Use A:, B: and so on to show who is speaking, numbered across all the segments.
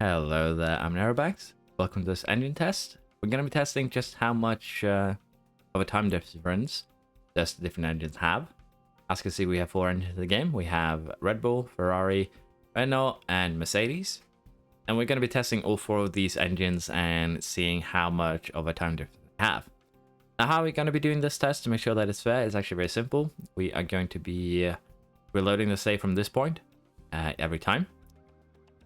A: Hello there, I'm Aerobax. Welcome to this engine test. We're going to be testing just how much of a time difference does the different engines have. As you can see, we have 4 engines in the game. We have Red Bull, Ferrari, Renault, and Mercedes. And we're going to be testing all 4 of these engines and seeing how much of a time difference they have. Now, how are we going to be doing this test to make sure that it's fair is actually very simple. We are going to be reloading the save from this point every time.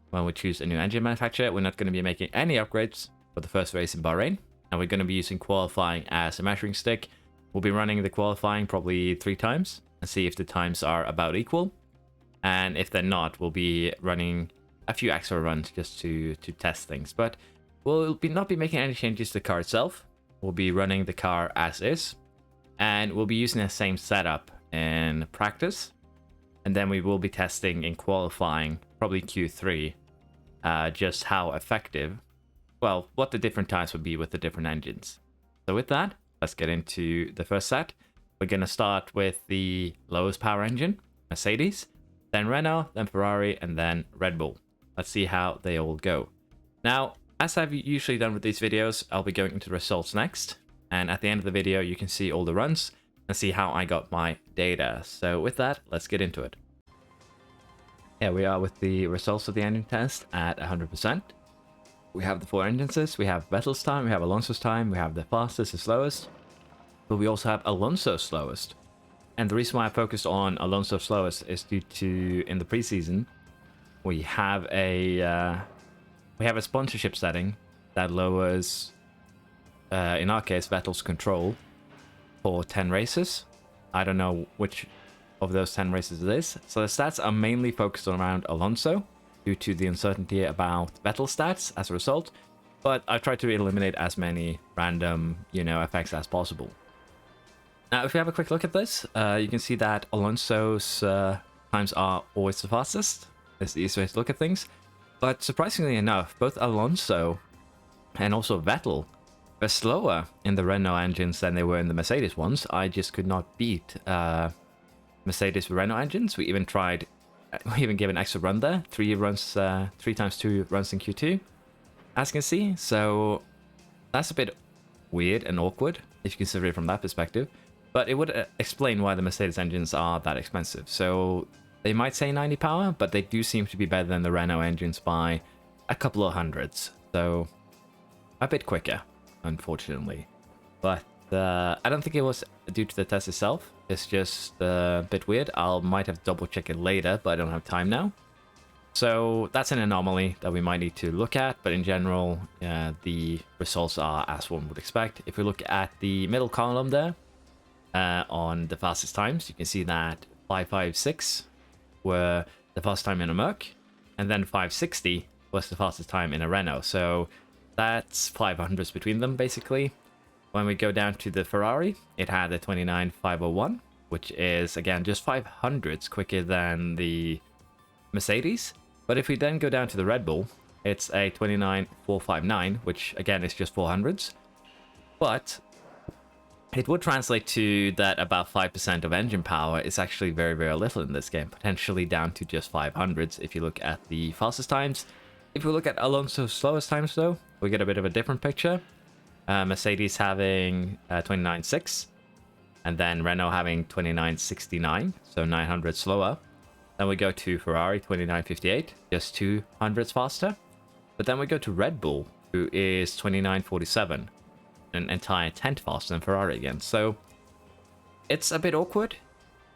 A: When we choose a new engine manufacturer, we're not going to be making any upgrades for the first race in Bahrain, and we're going to be using qualifying as a measuring stick. We'll be running the qualifying probably 3 times and see if the times are about equal, and if they're not, we'll be running a few extra runs just to test things. But we'll not be making any changes to the car itself. We'll be running the car as is, and we'll be using the same setup in practice, and then we will be testing in qualifying, probably Q3, just how effective, well, what the different times would be with the different engines. So with that, let's get into the first set. We're going to start with the lowest power engine, Mercedes, then Renault, then Ferrari, and then Red Bull. Let's see how they all go. Now, as I've usually done with these videos, I'll be going into the results next, and at the end of the video you can see all the runs and see how I got my data. So with that, let's get into it. Here we are with the results of the engine test at 100%. We have the 4 engines. We have Vettel's time, we have Alonso's time, we have the fastest, the slowest, but we also have Alonso's slowest. And the reason why I focused on Alonso's slowest is due to, in the preseason, we have a sponsorship setting that lowers, in our case, Vettel's control for 10 races. I don't know which of those 10 races it is. So the stats are mainly focused around Alonso due to the uncertainty about Vettel's stats as a result, but I tried to eliminate as many random, effects as possible. Now, if we have a quick look at this, you can see that Alonso's times are always the fastest. It's the easiest way to look at things. But surprisingly enough, both Alonso and also Vettel were slower in the Renault engines than they were in the Mercedes ones. I just could not beat Mercedes with Renault engines. We even gave an extra run there, 3 times 2 runs in Q2, as you can see. So that's a bit weird and awkward if you consider it from that perspective, but it would explain why the Mercedes engines are that expensive. So they might say 90 power, but they do seem to be better than the Renault engines by a couple of hundreds, so a bit quicker, unfortunately. But I don't think it was due to the test itself. It's just a bit weird. Might have double checked it later, but I don't have time now. So that's an anomaly that we might need to look at, but in general, the results are as one would expect. If we look at the middle column there, on the fastest times, you can see that 556 were the fastest time in a Merc, and then 560 was the fastest time in a Renault. So that's 500s between them, basically. When we go down to the Ferrari, it had a 29.501, which is, again, just 500s quicker than the Mercedes. But if we then go down to the Red Bull, it's a 29.459, which, again, is just 400s. But it would translate to that about 5% of engine power is actually very, very little in this game, potentially down to just 500s if you look at the fastest times. If we look at Alonso's slowest times, though, we get a bit of a different picture. Mercedes having 29.6, and then Renault having 29.69, so 900 slower. Then we go to Ferrari, 29.58, just 200s faster. But then we go to Red Bull, who is 29.47, an entire tenth faster than Ferrari again. So it's a bit awkward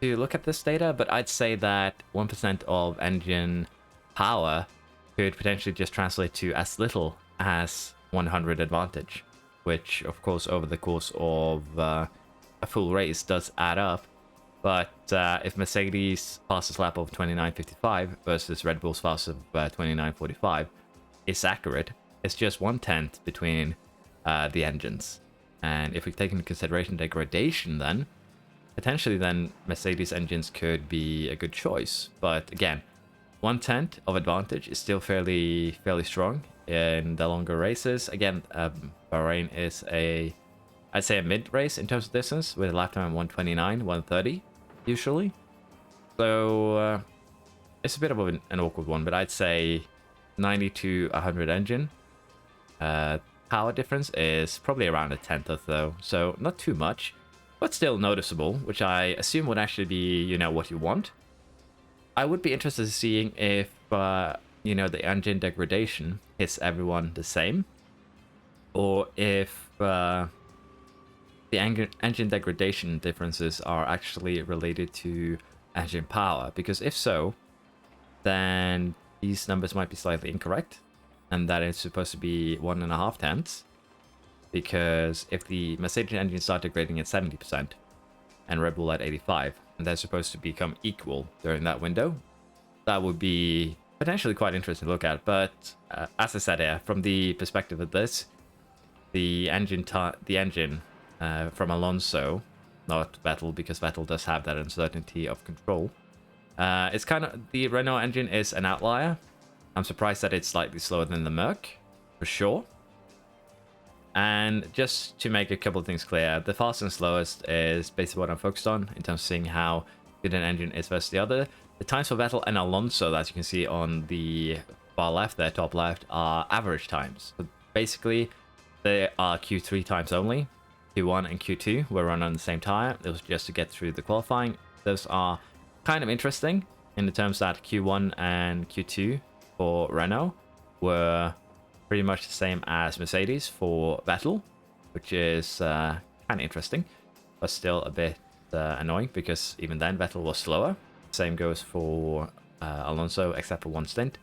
A: to look at this data, but I'd say that 1% of engine power could potentially just translate to as little as 100 advantage, which of course over the course of a full race does add up. But if Mercedes' fastest lap of 29.55 versus Red Bull's fastest of 29.45 is accurate, it's just 1/10 between the engines. And if we take into consideration degradation, then potentially then Mercedes engines could be a good choice. But again, 1/10 of advantage is still fairly strong in the longer races. Again, Bahrain is I'd say a mid race in terms of distance, with a lap time of 129, 130 usually. So it's a bit of an awkward one, but I'd say 90 to 100 engine. Power difference is probably around a tenth or so, so not too much, but still noticeable, which I assume would actually be, you know, what you want. I would be interested in seeing if, you know, the engine degradation hits everyone the same, or if the engine degradation differences are actually related to engine power, because if so, then these numbers might be slightly incorrect, and that it's supposed to be 1.5 tenths, because if the Mercedes engines start degrading at 70% and Red Bull at 85, and they're supposed to become equal during that window, that would be potentially quite interesting to look at. But as I said here, from the perspective of this, the engine from Alonso, not Vettel, because Vettel does have that uncertainty of control. It's kind of, the Renault engine is an outlier. I'm surprised that it's slightly slower than the Merc, for sure. And just to make a couple of things clear, the fast and slowest is basically what I'm focused on in terms of seeing how good an engine is versus the other. The times for Vettel and Alonso, as you can see on the far left there, top left, are average times. So basically, they are Q3 times only. Q1 and Q2 were run on the same tire. It was just to get through the qualifying. Those are kind of interesting in the terms that Q1 and Q2 for Renault were pretty much the same as Mercedes for Vettel, which is kind of interesting, but still a bit annoying, because even then Vettel was slower. Same goes for Alonso, except for one stint.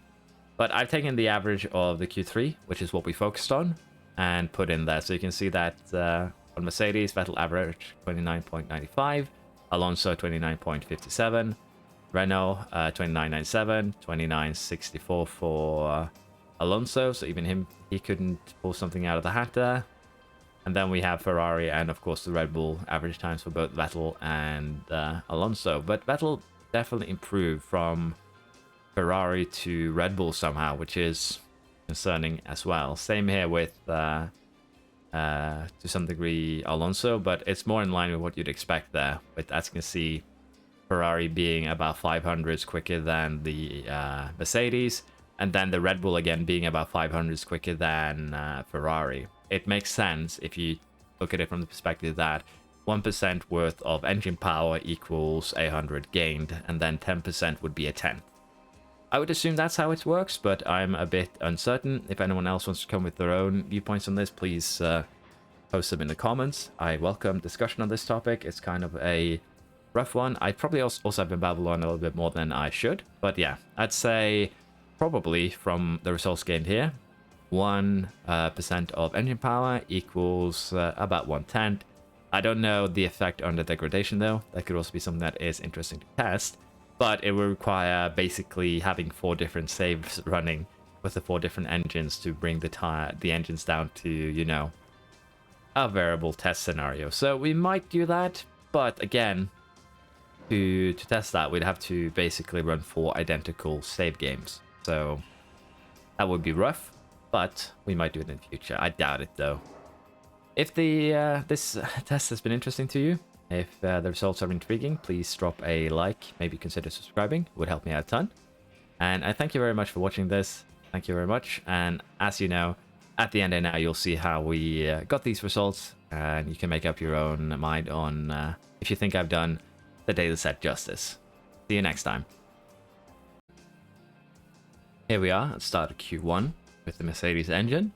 A: But I've taken the average of the Q3, which is what we focused on, and put in there. So you can see that on Mercedes, Vettel average 29.95, Alonso 29.57, Renault 29.97, 29.64 for Alonso. So even he couldn't pull something out of the hat there. And then we have Ferrari and of course the Red Bull average times for both Vettel and Alonso. But Vettel definitely improved from Ferrari to Red Bull somehow, which is concerning as well. Same here with to some degree Alonso, but it's more in line with what you'd expect there. With, as you can see, Ferrari being about 500s quicker than the Mercedes, and then the Red Bull again being about 500s quicker than Ferrari. It makes sense if you look at it from the perspective that 1% worth of engine power equals 100 gained, and then 10% would be a tenth. I would assume that's how it works, but I'm a bit uncertain. If anyone else wants to come with their own viewpoints on this, please post them in the comments. I welcome discussion on this topic. It's kind of a rough one. I probably also have been babbling on a little bit more than I should, but yeah, I'd say probably from the results gained here, 1% of engine power equals about 1/10. I don't know the effect on the degradation though. That could also be something that is interesting to test, but it will require basically having 4 different saves running with the 4 different engines to bring the engines down to, you know, a variable test scenario. So we might do that, but again, to test that, we'd have to basically run 4 identical save games. So that would be rough, but we might do it in the future. I doubt it though. If this test has been interesting to you, if the results are intriguing, please drop a like, maybe consider subscribing. It would help me out a ton. And I thank you very much for watching this. Thank you very much. And as you know, at the end of now, you'll see how we got these results, and you can make up your own mind on if you think I've done the data set justice. See you next time. Here we are at the start of Q1 with the Mercedes engine.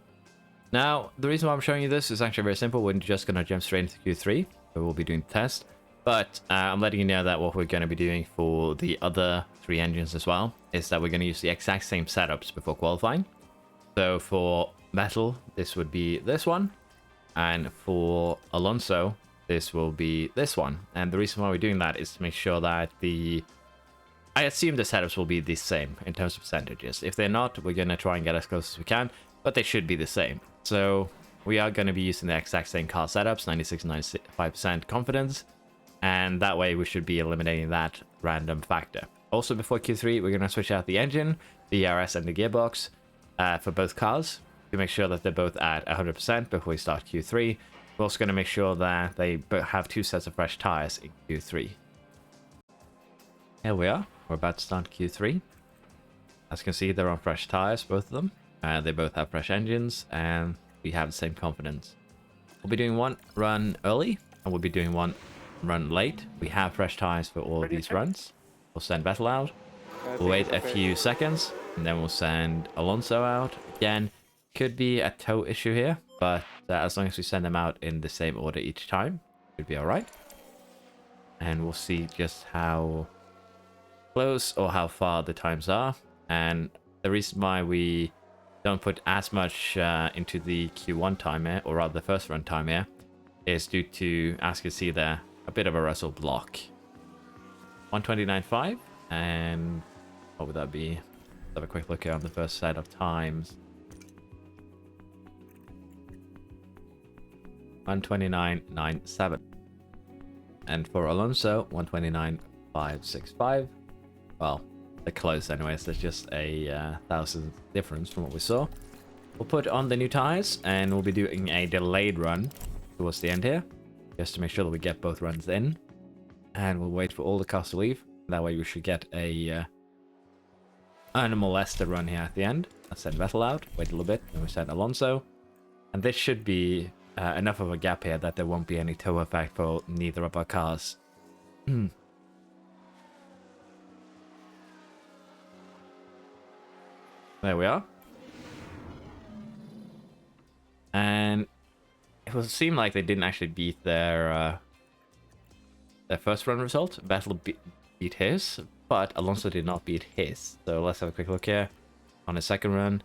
A: Now, the reason why I'm showing you this is actually very simple. We're just going to jump straight into Q3, where we'll be doing the test. But I'm letting you know that what we're going to be doing for the other 3 engines as well is that we're going to use the exact same setups before qualifying. So for Vettel, this would be this one. And for Alonso, this will be this one. And the reason why we're doing that is to make sure that I assume the setups will be the same in terms of percentages. If they're not, we're going to try and get as close as we can, but they should be the same. So we are going to be using the exact same car setups, 96 and 95% confidence, and that way we should be eliminating that random factor. Also, before Q3, we're going to switch out the engine, the ERS, and the gearbox for both cars to make sure that they're both at 100% before we start Q3. We're also going to make sure that they have 2 sets of fresh tires in Q3. Here we are. We're about to start Q3. As you can see, they're on fresh tires, both of them. They both have fresh engines, and we have the same confidence. We'll be doing one run early, and we'll be doing one run late. We have fresh tires for all of these runs. We'll send Vettel out. We'll wait a few seconds, and then we'll send Alonso out. Again, could be a tow issue here, but as long as we send them out in the same order each time, it should be alright. And we'll see just how close or how far the times are. And the reason why we don't put as much into the Q1 time here, or rather the first run time here, is due to, as you can see there, a bit of a Russell block. 129.5, and what would that be? Let's have a quick look here on the first set of times. 129.97. And for Alonso, 129.565. Well, they're close anyways. There's just a 1,000 difference from what we saw. We'll put on the new tires, and we'll be doing a delayed run towards the end here, just to make sure that we get both runs in. And we'll wait for all the cars to leave. That way we should get a unmolested run here at the end. Let's send Vettel out, wait a little bit, then we send Alonso. And this should be enough of a gap here that there won't be any tow effect for neither of our cars. There we are. And it will seem like they didn't actually beat their first run result. Vettel beat his, but Alonso did not beat his. So let's have a quick look here on his second run.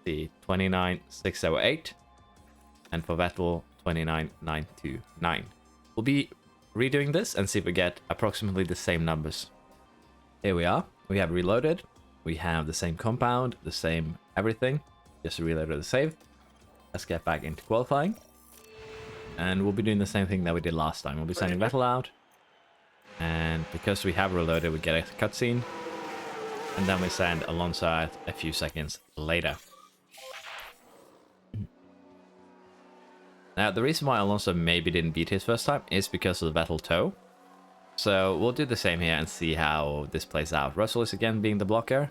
A: The 29.608, and for Vettel 29.929. We'll be redoing this and see if we get approximately the same numbers. Here we are. We have reloaded. We have the same compound, the same everything. Just reloaded the save. Let's get back into qualifying. And we'll be doing the same thing that we did last time. We'll be sending Vettel out. And because we have reloaded, we get a cutscene. And then we send Alonso out a few seconds later. Now, the reason why Alonso maybe didn't beat his first time is because of the Vettel tow. So we'll do the same here and see how this plays out. Russell is again being the blocker.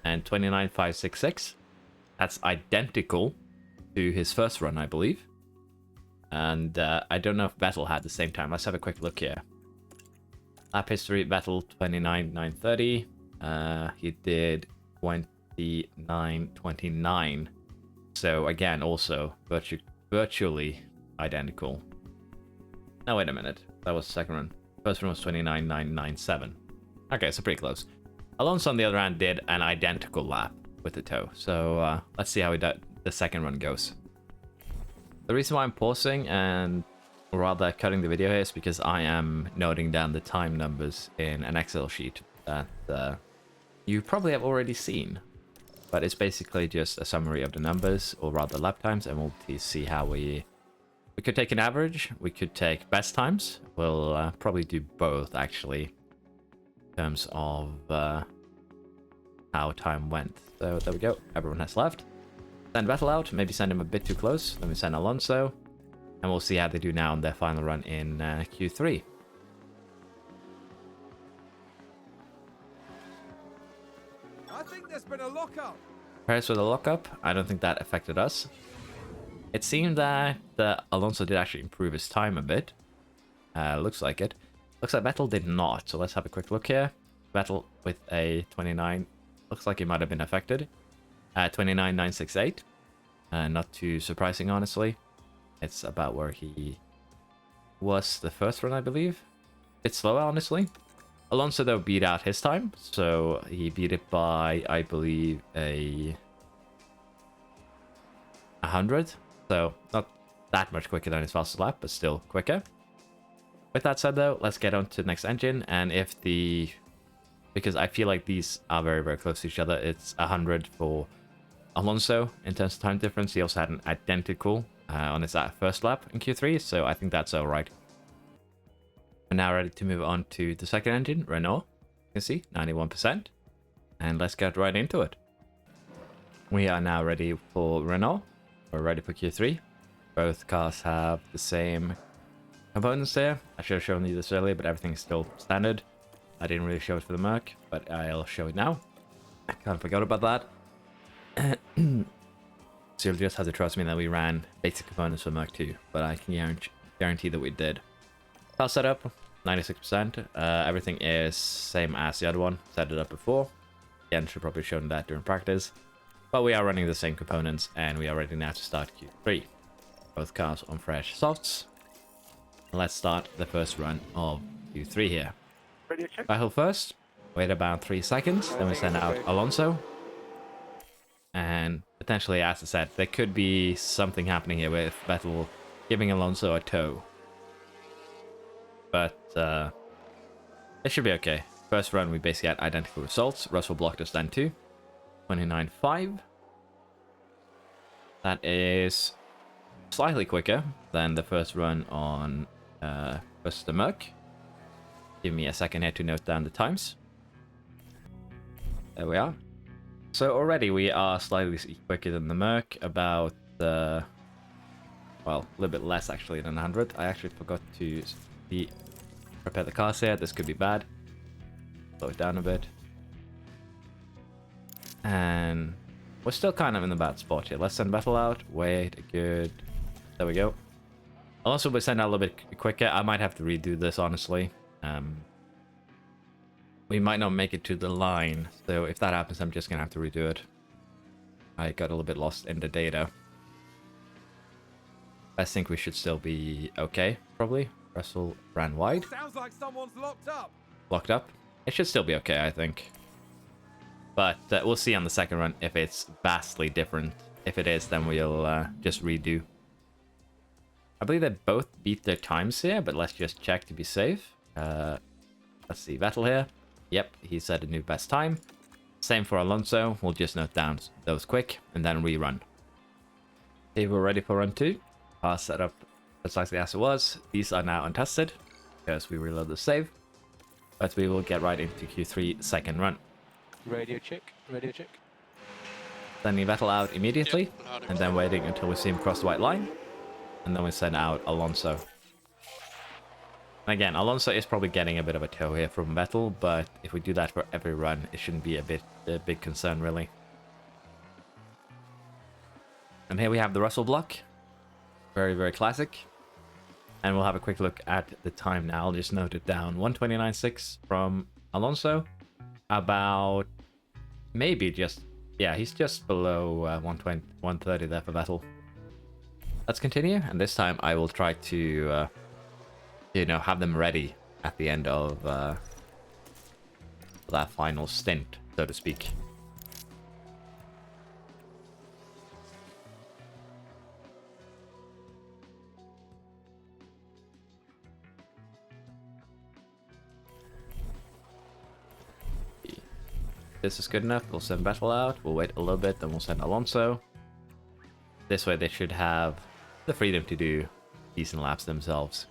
A: And 29.566. That's identical to his first run, I believe. And I don't know if Vettel had the same time. Let's have a quick look here. Lap history, Vettel 29.930. He did 29.29. So again, also virtually identical. Now wait a minute. That was the second run. First one was 29.997. Okay, so pretty close. Alonso, on the other hand, did an identical lap with the tow. So let's see how the second run goes. The reason why I'm pausing and rather cutting the video here is because I am noting down the time numbers in an Excel sheet that you probably have already seen. But it's basically just a summary of the numbers, or rather lap times, and we'll see how we could take an average, we could take best times. We'll probably do both, actually, in terms of how time went. So there we go, everyone has left. Send Vettel out, maybe send him a bit too close. Then we send Alonso, and we'll see how they do now on their final run in Q3.
B: I think there's been a lockup.
A: Perhaps with a lockup, I don't think that affected us. It seemed that Alonso did actually improve his time a bit. Looks like it. Looks like Vettel did not, so let's have a quick look here. Vettel with a 29. Looks like he might have been affected. 29.968. Not too surprising, honestly. It's about where he was the first run, I believe. It's slower, honestly. Alonso, though, beat out his time, so he beat it by, I believe, 100. So not that much quicker than his fastest lap, but still quicker. With that said, though, let's get on to the next engine. And if because I feel like these are very, very close to each other, it's 100 for Alonso in terms of time difference. He also had an identical on his first lap in Q3, so I think that's all right. We're now ready to move on to the second engine, Renault. You can see 91%. And let's get right into it. We are now ready for Renault. We're ready for Q3. Both cars have the same components there. I should have shown you this earlier, but everything's still standard. I didn't really show it for the Merc, but I'll show it now. I kind of forgot about that. So you'll just have to trust me that we ran basic components for Merc 2, but I can guarantee that we did. File setup, 96%. Everything is same as the other one. Set it up before. Again, should probably have shown that during practice. But we are running the same components, and we are ready now to start Q3. Both cars on fresh softs. Let's start the first run of Q3 here.
C: Radio check.
A: Battle first. Wait about 3 seconds. Then we send out Alonso. And potentially, as I said, there could be something happening here with Vettel giving Alonso a tow. But it should be okay. First run, we basically had identical results. Russell blocked us then too. 29.5. That is slightly quicker than the first run on versus the Merc. Give me a second here to note down the times. There we are. So already we are slightly quicker than the Merc, about, well, a little bit less actually than 100. I actually forgot to prepare the cars here. This could be bad. Slow it down a bit. And we're still kind of in the bad spot here. Let's send Battle out. Wait, good. There we go. I'll also send out a little bit quicker. I might have to redo this, honestly. We might not make it to the line, so if that happens, I'm just gonna have to redo it. I got a little bit lost in the data. I think we should still be okay, probably. Russell ran wide.
B: Sounds like someone's locked up.
A: Locked up. It should still be okay, I think. But we'll see on the second run if it's vastly different. If it is, then we'll just redo. I believe they both beat their times here, but let's just check to be safe. Let's see, Vettel here. Yep, he set a new best time. Same for Alonso. We'll just note down those quick and then rerun. Okay, we're ready for run 2. Car set up precisely as it was. These are now untested because we reload the save. But we will get right into Q3 second run.
C: Radio check. Radio check.
A: Sending Vettel out immediately,
D: Yep,
A: and then waiting until we see him cross the white line. And then we send out Alonso. Again, Alonso is probably getting a bit of a tow here from Vettel, but if we do that for every run, it shouldn't be a big concern, really. And here we have the Russell block. Very, very classic. And we'll have a quick look at the time now. I'll just note it down. 129.6 from Alonso. About maybe just, yeah, he's just below 120, 130 there for Vettel. Let's continue, and this time I will try to have them ready at the end of that final stint, so to speak. This is good enough. We'll send Vettel out. We'll wait a little bit, then we'll send Alonso. This way they should have the freedom to do decent laps themselves.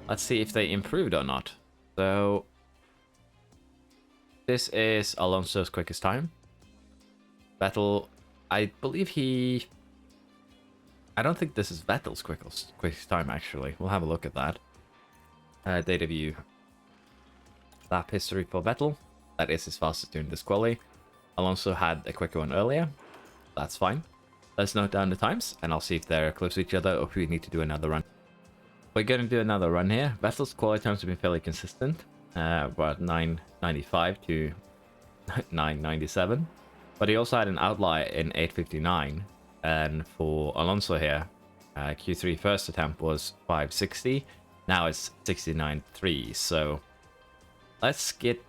A: Let's see if they improved or not. So this is Alonso's quickest time. Vettel, I believe I don't think this is Vettel's quickest time, actually. We'll have a look at that. Data view. Lap history for Vettel. That is his fastest during this quali. Alonso had a quicker one earlier. That's fine. Let's note down the times, and I'll see if they're close to each other or if we need to do another run. We're going to do another run here. Vettel's quality times have been fairly consistent. About 995 to 997. But he also had an outlier in 859. And for Alonso here, Q3 first attempt was 560. Now it's 69.3. So let's get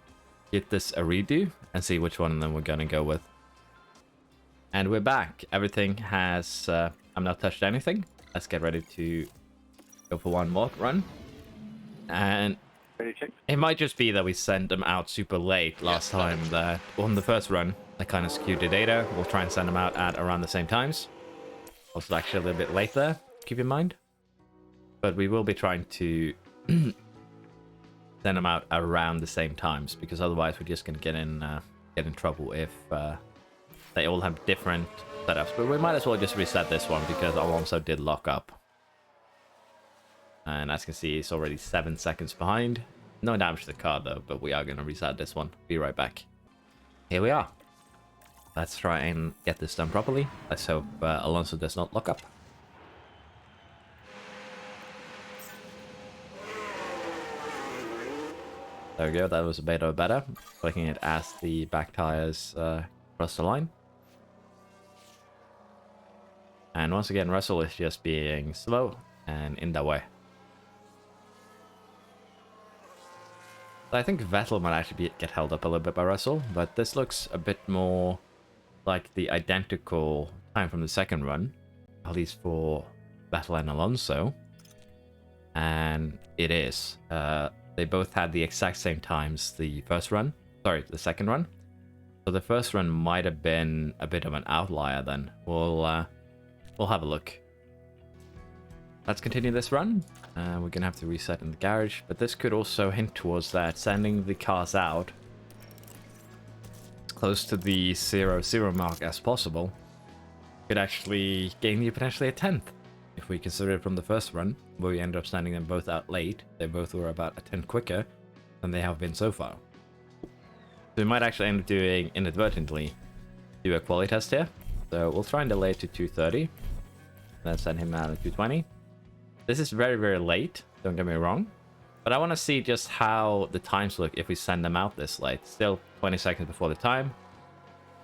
A: this a redo and see which one of them we're going to go with. And we're back. Everything has... I've not touched anything. Let's get ready to go for one more run. And it might just be that we sent them out super late last time. That on the first run, I kind of skewed the data. We'll try and send them out at around the same times. Also actually a little bit late there, keep in mind. But we will be trying to send them out around the same times, because otherwise we're just going to get in trouble if they all have different setups, but we might as well just reset this one because Alonso did lock up. And as you can see, he's already 7 seconds behind. No damage to the car though, but we are going to reset this one. Be right back. Here we are. Let's try and get this done properly. Let's hope Alonso does not lock up. There we go, that was a bit better. Looking it as the back tires cross the line. And once again, Russell is just being slow and in their way. So I think Vettel might actually get held up a little bit by Russell, but this looks a bit more like the identical time from the second run, at least for Vettel and Alonso. And it is. They both had the exact same times the the second run. So the first run might have been a bit of an outlier then. We'll have a look. Let's continue this run. We're gonna have to reset in the garage, but this could also hint towards that sending the cars out as close to the 0-0 mark as possible could actually gain you potentially a 10th. If we consider it from the first run, where we ended up sending them both out late, they both were about a 10 quicker than they have been so far. So we might actually end up doing, inadvertently, do a quality test here. So we'll try and delay it to 2:30, then send him out at 2:20. This is very, very late, don't get me wrong, but I want to see just how the times look if we send them out this late. Still 20 seconds before the time,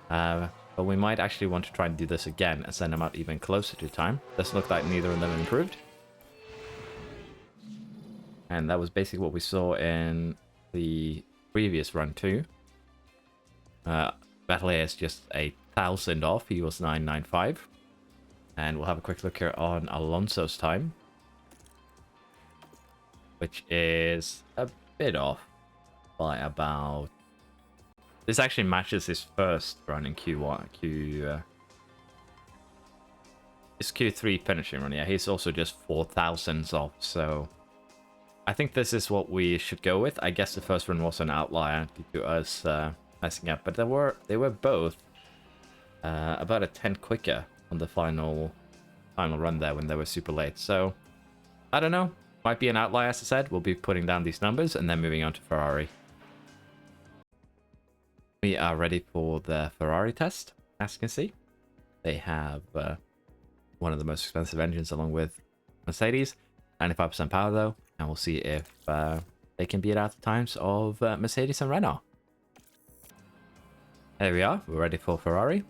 A: but we might actually want to try and do this again and send them out even closer to time. Doesn't look like neither of them improved. And that was basically what we saw in the previous run too. Vettel is just 1,000 off, he was 995. And we'll have a quick look here on Alonso's time, which is a bit off by about... This actually matches his first run in Q1. It's Q3 finishing run, yeah. He's also just 4,000s off, so... I think this is what we should go with. I guess the first run was an outlier due to us messing up, but they were both about a 10 quicker on the final run there when they were super late. So, I don't know. Might be an outlier, as I said. We'll be putting down these numbers and then moving on to Ferrari. We are ready for the Ferrari test, as you can see. They have one of the most expensive engines along with Mercedes. 95% power though, and we'll see if they can beat out the times of Mercedes and Renault. There we are, we're ready for Ferrari.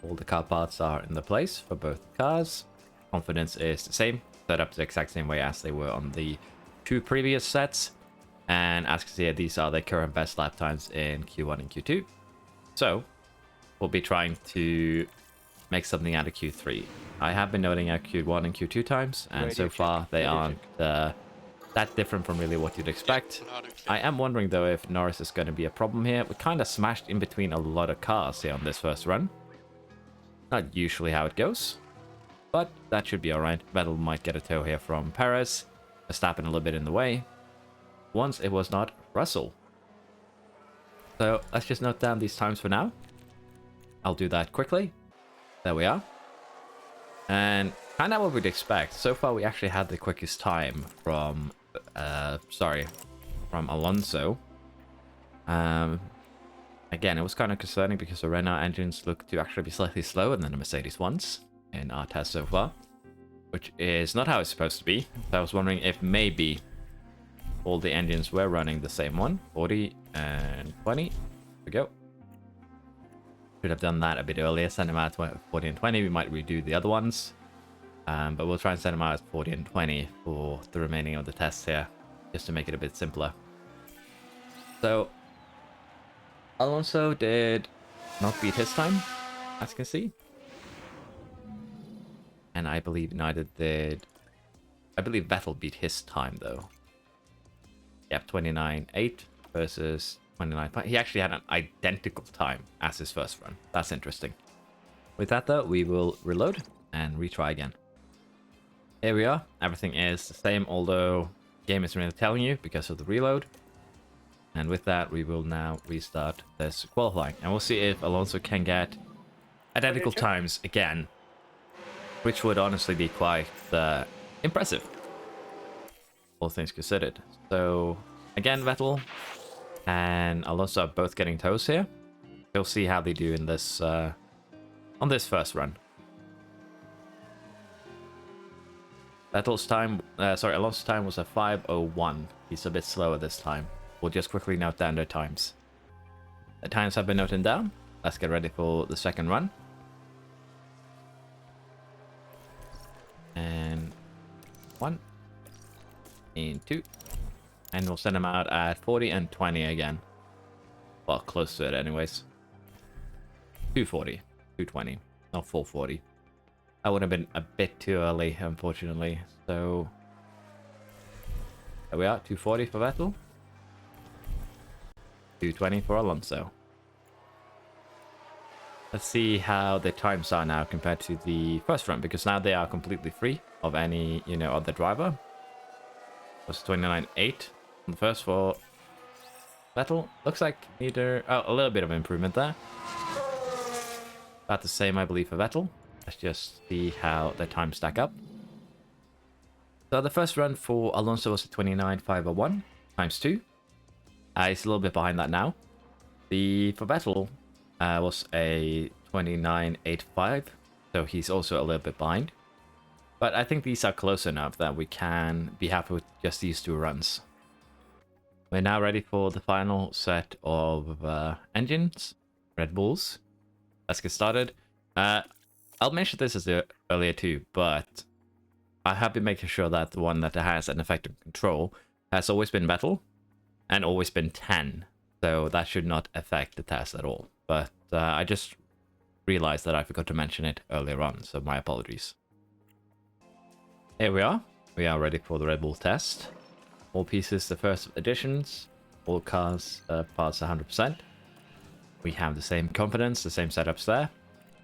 A: All the car parts are in the place for both cars. Confidence is the same, set up the exact same way as they were on the 2 previous sets. And as you can see, these are the current best lap times in Q1 and Q2. So, we'll be trying to make something out of Q3. I have been noting out Q1 and Q2 times, and so far they aren't that different from really what you'd expect. I am wondering though if Norris is going to be a problem here. We kind of smashed in between a lot of cars here on this first run. Not usually how it goes, but that should be alright. Vettel might get a tow here from Perez. Verstappen a little bit in the way. Once it was not Russell. So let's just note down these times for now. I'll do that quickly. There we are. And kind of what we'd expect. So far we actually had the quickest time from Alonso. Again, it was kind of concerning because the Renault engines look to actually be slightly slower than the Mercedes ones in our test so far, which is not how it's supposed to be. So I was wondering if maybe all the engines were running the same one. 40 and 20. There we go. Should have done that a bit earlier. Send them out at 40 and 20. We might redo the other ones. But we'll try and send them out at 40 and 20 for the remaining of the tests here, just to make it a bit simpler. So, Alonso did not beat his time, as you can see. And I believe neither did... I believe Vettel beat his time, though. Yep, 29.8 versus 29.5. He actually had an identical time as his first run. That's interesting. With that, though, we will reload and retry again. Here we are. Everything is the same, although the game isn't really telling you because of the reload. And with that, we will now restart this qualifying. And we'll see if Alonso can get identical times again, which would honestly be quite impressive, all things considered. So again, Vettel and Alonso are both getting toes here. We'll see how they do in this on this first run. Alonso's time was a 5:01. He's a bit slower this time. We'll just quickly note down their times. The times have been noted down. Let's get ready for the second run. And 1 and 2. And we'll send them out at 40 and 20 again. Well, close to it anyways. 240, 220, not 440. That would have been a bit too early, unfortunately. So there we are, 240 for Vettel. 220 for Alonso. Let's see how the times are now compared to the first run, because now they are completely free of any, other driver. It was 29.8 on the first for Vettel. Looks like a little bit of improvement there. About the same, I believe, for Vettel. Let's just see how the times stack up. So the first run for Alonso was a 29.501 times 2. He's a little bit behind that now. For Vettel was a 29.85, so he's also a little bit behind. But I think these are close enough that we can be happy with just these 2 runs. We're now ready for the final set of engines, Red Bulls. Let's get started. I'll mention this earlier too, but I have been making sure that the one that has an effective control has always been Vettel and always been 10. So that should not affect the test at all. But I just realized that I forgot to mention it earlier on, so my apologies. Here we are. We are ready for the Red Bull test. All pieces, the first additions. All cars pass 100%. We have the same confidence, the same setups there.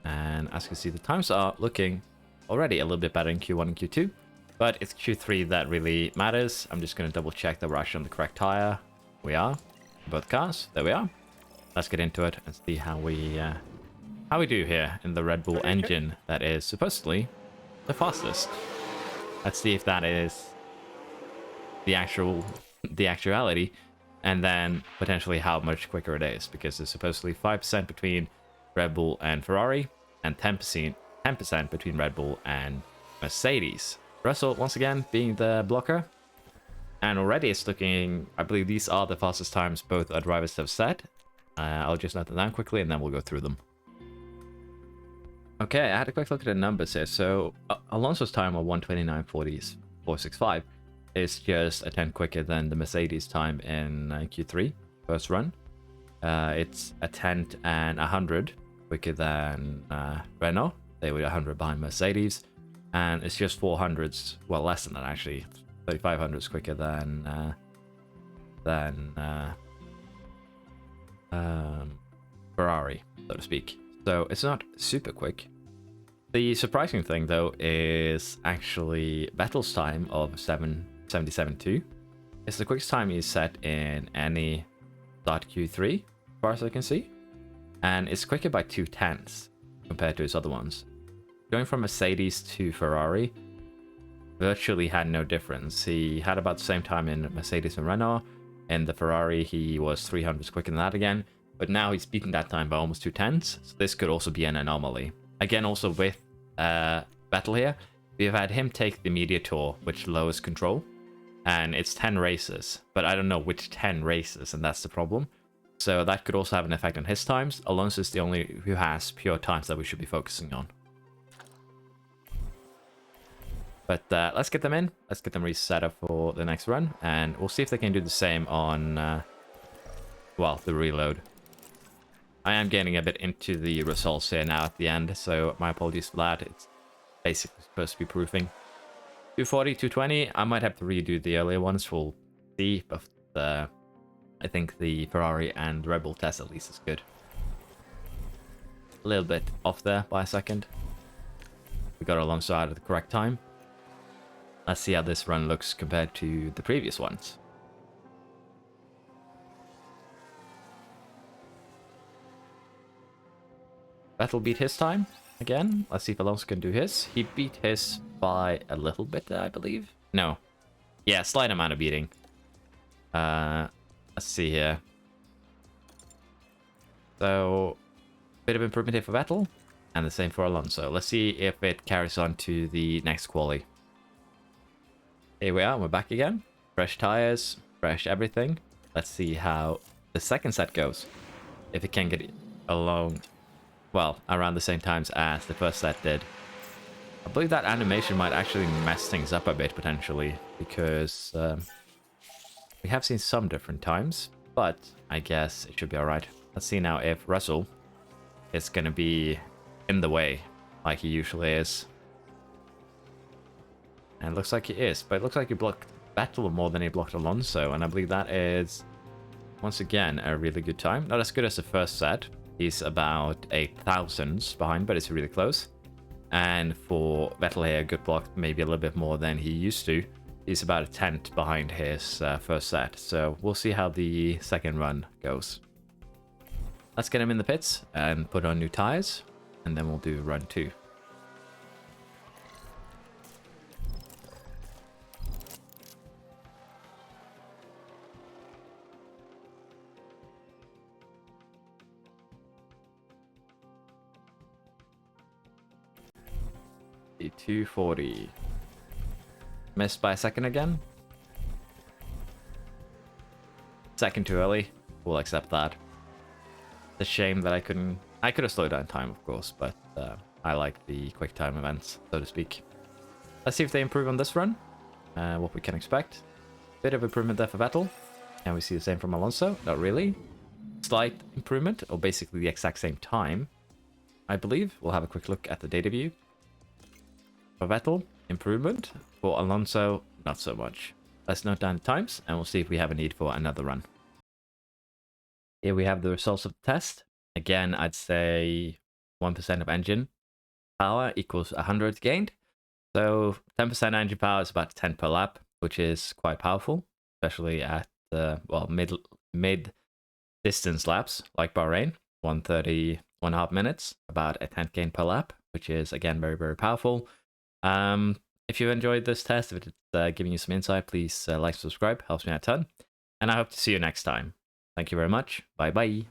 A: And as you can see, the times are looking already a little bit better in Q1 and Q2. But it's Q3 that really matters. I'm just going to double check that we're actually on the correct tire. We are. Both cars. There we are. Let's get into it and see how we do here in the Red Bull engine that is supposedly the fastest. Let's see if that is the actuality, and then potentially how much quicker it is, because there's supposedly 5% between Red Bull and Ferrari and 10% between Red Bull and Mercedes. Russell once again being the blocker, and already it's looking, I believe these are the fastest times both our drivers have set. I'll just note them down quickly and then we'll go through them. Okay, I had a quick look at the numbers here. So Alonso's time of 1:29.465 is just a 10 quicker than the Mercedes time in Q3 first run. It's a 10 and 100 quicker than Renault. They were 100 behind Mercedes, and it's just 400s, well, less than that actually, 3500s quicker than Ferrari, so to speak. So it's not super quick. The surprising thing though is actually Vettel's time of 7:77.2. It's the quickest time he's set in any start Q3, as far as I can see, and it's quicker by 0.2 compared to his other ones. Going from Mercedes to Ferrari virtually had no difference. He had about the same time in Mercedes and Renault. In the Ferrari, he was 300s quicker than that again, but now he's beaten that time by almost 0.2, so this could also be an anomaly. Again, also with Vettel here, we've had him take the media tour, which lowers control, and it's 10 races, but I don't know which 10 races, and that's the problem. So that could also have an effect on his times. Alonso is the only who has pure times that we should be focusing on. But let's get them in. Let's get them reset up for the next run, and we'll see if they can do the same on, well, the reload. I am getting a bit into the results here now at the end, so my apologies for that. It's basically supposed to be proofing. 240, 220, I might have to redo the earlier ones. We'll see, but I think the Ferrari and Red Bull test at least is good. A little bit off there by a second. We got Alonso out at the correct time. Let's see how this run looks compared to the previous ones. Vettel beat his time again. Let's see if Alonso can do his. He beat his by a little bit, I believe. No. Yeah, slight amount of beating. Let's see here. So, bit of improvement here for Vettel, and the same for Alonso. Let's see if it carries on to the next quali. Here we are, we're back again. Fresh tires, fresh everything. Let's see how the second set goes. If it can get along, well, around the same times as the first set did. I believe that animation might actually mess things up a bit, potentially, because we have seen some different times, but I guess it should be alright. Let's see now if Russell is going to be in the way, like he usually is. And it looks like he is, but it looks like he blocked Vettel more than he blocked Alonso, and I believe that is, once again, a really good time. Not as good as the first set. He's about 8,000s behind, but it's really close. And for Vettel here, a good block, maybe a little bit more than he used to. He's about a tenth behind his first set, so we'll see how the second run goes. Let's get him in the pits and put on new tires, and then we'll do run 2. The 240. Missed by a second again. Second too early. We'll accept that. It's a shame that I could have slowed down time, of course, but I like the quick time events, so to speak. Let's see if they improve on this run. What we can expect. Bit of improvement there for Vettel. And we see the same from Alonso. Not really. Slight improvement, or basically the exact same time, I believe. We'll have a quick look at the data view. For Vettel, improvement. For Alonso, not so much. Let's note down the times, and we'll see if we have a need for another run. Here we have the results of the test. Again, I'd say 1% of engine power equals 100 gained. So 10% engine power is about 10 per lap, which is quite powerful, especially at well, mid distance laps like Bahrain, 130, 1.5 minutes, about a 10 gain per lap, which is again very, very powerful. If you enjoyed this test, if it's giving you some insight, please like, subscribe, helps me out a ton. And I hope to see you next time. Thank you very much. Bye bye.